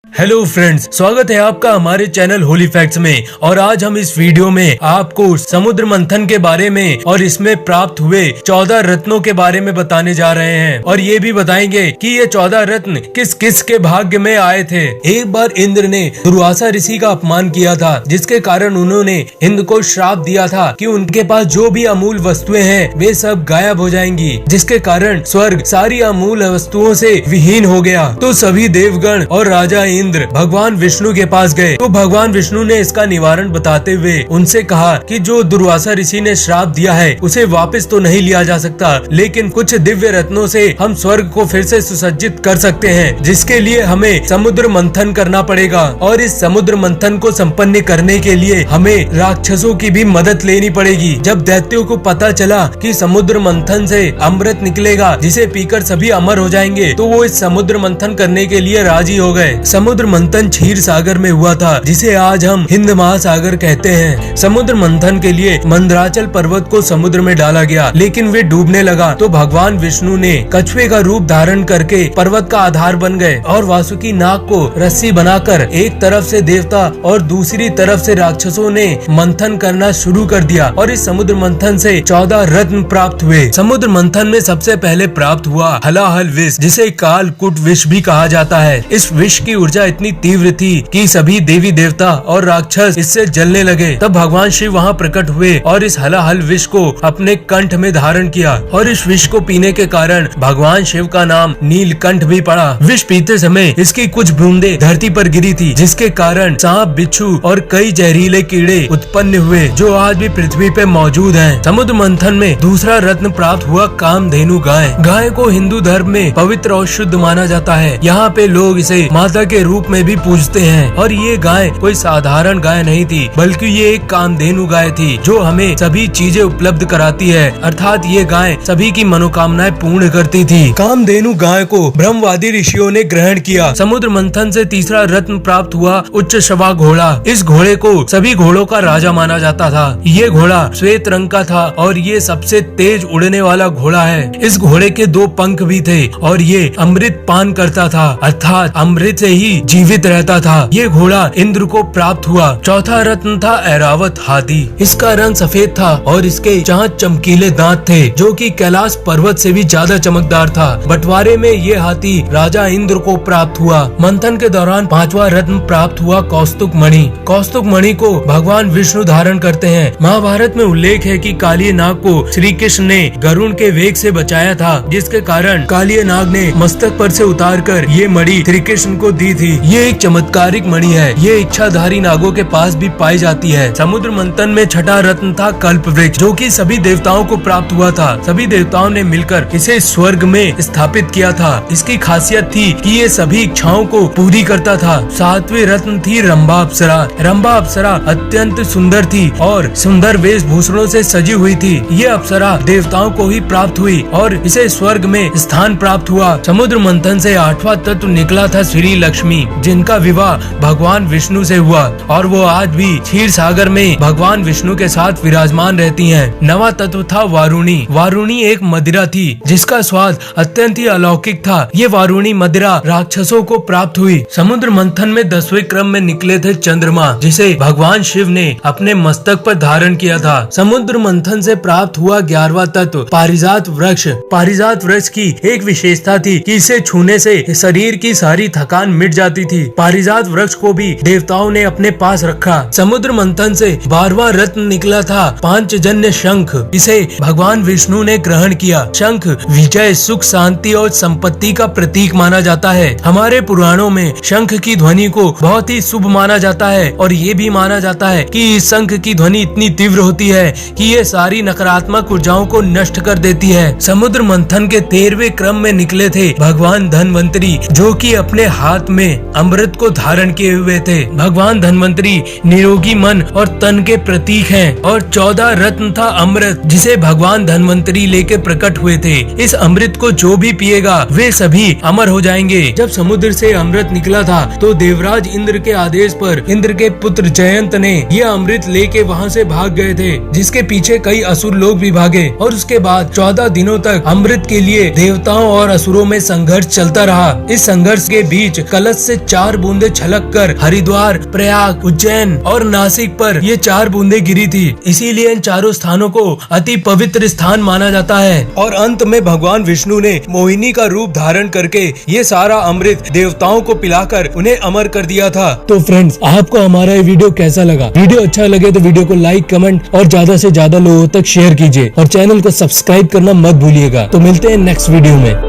Hello friends, स्वागत है आपका हमारे चैनल होली फैक्ट्स में। और आज हम इस वीडियो में आपको समुद्र मंथन के बारे में और इसमें प्राप्त हुए 14 रत्नों के बारे में बताने जा रहे हैं। और ये भी बताएंगे कि ये 14 रत्न किस किस के भाग्य में आए थे। एक बार इंद्र ने दुर्वासा ऋषि का अपमान किया था, जिसके कारण उन्होंने इंद्र को श्राप दिया था कि उनके पास जो भी अमूल वस्तुएं हैं वे सब गायब हो जाएंगी, जिसके कारण स्वर्ग सारी अमूल वस्तुओं से विहीन हो गया। तो सभी देवगण और राजा इंद्र भगवान विष्णु के पास गए। तो भगवान विष्णु ने इसका निवारण बताते हुए उनसे कहा कि जो दुर्वासा ऋषि ने श्राप दिया है उसे वापस तो नहीं लिया जा सकता, लेकिन कुछ दिव्य रत्नों से हम स्वर्ग को फिर से सुसज्जित कर सकते हैं, जिसके लिए हमें समुद्र मंथन करना पड़ेगा। और इस समुद्र मंथन को संपन्न करने के लिए हमें राक्षसों की भी मदद लेनी पड़ेगी। जब दैत्यों को पता चला कि समुद्र मंथन से अमृत निकलेगा जिसे पीकर सभी अमर हो जाएंगे, तो वो इस समुद्र मंथन करने के लिए राजी हो गए। समुद्र मंथन क्षीर सागर में हुआ था, जिसे आज हम हिंद महासागर कहते हैं। समुद्र मंथन के लिए मंदराचल पर्वत को समुद्र में डाला गया, लेकिन वे डूबने लगा। तो भगवान विष्णु ने कछुए का रूप धारण करके पर्वत का आधार बन गए और वासुकी नाग को रस्सी बनाकर एक तरफ से देवता और दूसरी तरफ से राक्षसों ने मंथन करना शुरू कर दिया। और इस समुद्र मंथन से 14 रत्न प्राप्त हुए। समुद्र मंथन में सबसे पहले प्राप्त हुआ हलाहल विष, जिसे कालकूट विष भी कहा जाता है। इस विष की ऊर्जा इतनी तीव्र थी कि सभी देवी देवता और राक्षस इससे जलने लगे। तब भगवान शिव वहाँ प्रकट हुए और इस हलाहल विष को अपने कंठ में धारण किया। और इस विष को पीने के कारण भगवान शिव का नाम नीलकंठ भी पड़ा। विष पीते समय इसकी कुछ बूंदे धरती पर गिरी थी, जिसके कारण सांप, बिच्छू और कई जहरीले कीड़े उत्पन्न हुए, जो आज भी पृथ्वी पे मौजूद हैं। समुद्र मंथन में दूसरा रत्न प्राप्त हुआ कामधेनु गाय। गाय को हिंदू धर्म में पवित्र और शुद्ध माना जाता है। यहाँ पे लोग इसे माता के रूप में भी पूजते हैं। और ये गाय कोई साधारण गाय नहीं थी, बल्कि ये एक कामधेनु गाय थी, जो हमें सभी चीजें उपलब्ध कराती है। अर्थात ये गाय सभी की मनोकामनाएं पूर्ण करती थी। कामधेनु गाय को ब्रह्मवादी ऋषियों ने ग्रहण किया। समुद्र मंथन से तीसरा रत्न प्राप्त हुआ उच्च शवा घोड़ा। इस घोड़े को सभी घोड़ों का राजा माना जाता था। ये घोड़ा श्वेत रंग का था और ये सबसे तेज उड़ने वाला घोड़ा है। इस घोड़े के 2 पंख भी थे और ये अमृत पान करता था, अर्थात अमृत से ही जीवित रहता था। ये घोड़ा इंद्र को प्राप्त हुआ। चौथा रत्न था ऐरावत हाथी। इसका रंग सफेद था और इसके 4 चमकीले दांत थे, जो कि कैलाश पर्वत से भी ज्यादा चमकदार था। बंटवारे में ये हाथी राजा इंद्र को प्राप्त हुआ। मंथन के दौरान 5वां रत्न प्राप्त हुआ कौस्तुभ मणि। कौस्तुभ मणि को भगवान विष्णु धारण करते हैं। महाभारत में उल्लेख है कि कालिय नाग को श्री कृष्ण ने गरुण के वेग से बचाया था, जिसके कारण कालिय नाग ने मस्तक पर से उतार कर ये मणि श्री कृष्ण को दी थी। ये एक चमत्कारिक मणि है। ये इच्छाधारी नागों के पास भी पाई जाती है। समुद्र मंथन में छठा रत्न था कल्प वृक्ष, जो कि सभी देवताओं को प्राप्त हुआ था। सभी देवताओं ने मिलकर इसे स्वर्ग में स्थापित किया था। इसकी खासियत थी कि ये सभी इच्छाओं को पूरी करता था। 7वें रत्न थी रंभा अप्सरा। रंभा अप्सरा अत्यंत सुंदर थी और सुंदर वेशभूषणों से सजी हुई थी। ये अप्सरा देवताओं को ही प्राप्त हुई और इसे स्वर्ग में स्थान प्राप्त हुआ। समुद्र मंथन से 8वां तत्व निकला था श्री लक्ष्मी, जिनका विवाह भगवान विष्णु से हुआ और वो आज भी क्षीर सागर में भगवान विष्णु के साथ विराजमान रहती हैं। 9वां तत्व था वारुणी। वारुणी एक मदिरा थी, जिसका स्वाद अत्यंत ही अलौकिक था। ये वारुणी मदिरा राक्षसों को प्राप्त हुई। समुद्र मंथन में 10वें क्रम में निकले थे चंद्रमा, जिसे भगवान शिव ने अपने मस्तक पर धारण किया था। समुद्र मंथन से प्राप्त हुआ 11वां तत्व पारिजात वृक्ष। पारिजात वृक्ष की एक विशेषता थी कि इसे छूने से शरीर की सारी थकान मिट जाती थी। पारिजात वृक्ष को भी देवताओं ने अपने पास रखा। समुद्र मंथन से 12वां रत्न निकला था पांचजन्य शंख। इसे भगवान विष्णु ने ग्रहण किया। शंख विजय, सुख, शांति और संपत्ति का प्रतीक माना जाता है। हमारे पुराणों में शंख की ध्वनि को बहुत ही शुभ माना जाता है और ये भी माना जाता है कि इस शंख की ध्वनि इतनी तीव्र होती है कि ये सारी नकारात्मक ऊर्जाओं को नष्ट कर देती है। समुद्र मंथन के 13वें क्रम में निकले थे भगवान धन्वंतरी, जो कि अपने हाथ में अमृत को धारण किए हुए थे। भगवान धन्वंतरी निरोगी मन और तन के प्रतीक हैं। और 14 रत्न था अमृत, जिसे भगवान धन्वंतरी लेके प्रकट हुए थे। इस अमृत को जो भी पिएगा वे सभी अमर हो जाएंगे। जब समुद्र से अमृत निकला था तो देवराज इंद्र के आदेश पर इंद्र के पुत्र जयंत ने यह अमृत लेके वहाँ से भाग गए थे, जिसके पीछे कई असुर लोग भी भागे। और उसके बाद 14 दिनों तक अमृत के लिए देवताओं और असुरों में संघर्ष चलता रहा। इस संघर्ष के बीच कलश कलश से 4 बूंदे छलक कर हरिद्वार, प्रयाग, उज्जैन और नासिक पर ये 4 बूंदे गिरी थी। इसीलिए इन चारों स्थानों को अति पवित्र स्थान माना जाता है। और अंत में भगवान विष्णु ने मोहिनी का रूप धारण करके ये सारा अमृत देवताओं को पिलाकर उन्हें अमर कर दिया था। तो फ्रेंड्स, आपको हमारा ये वीडियो कैसा लगा? वीडियो अच्छा लगे तो वीडियो को लाइक, कमेंट और ज्यादा से ज्यादा लोगों तक शेयर कीजिए और चैनल को सब्सक्राइब करना मत भूलिएगा। तो मिलते हैं नेक्स्ट वीडियो में।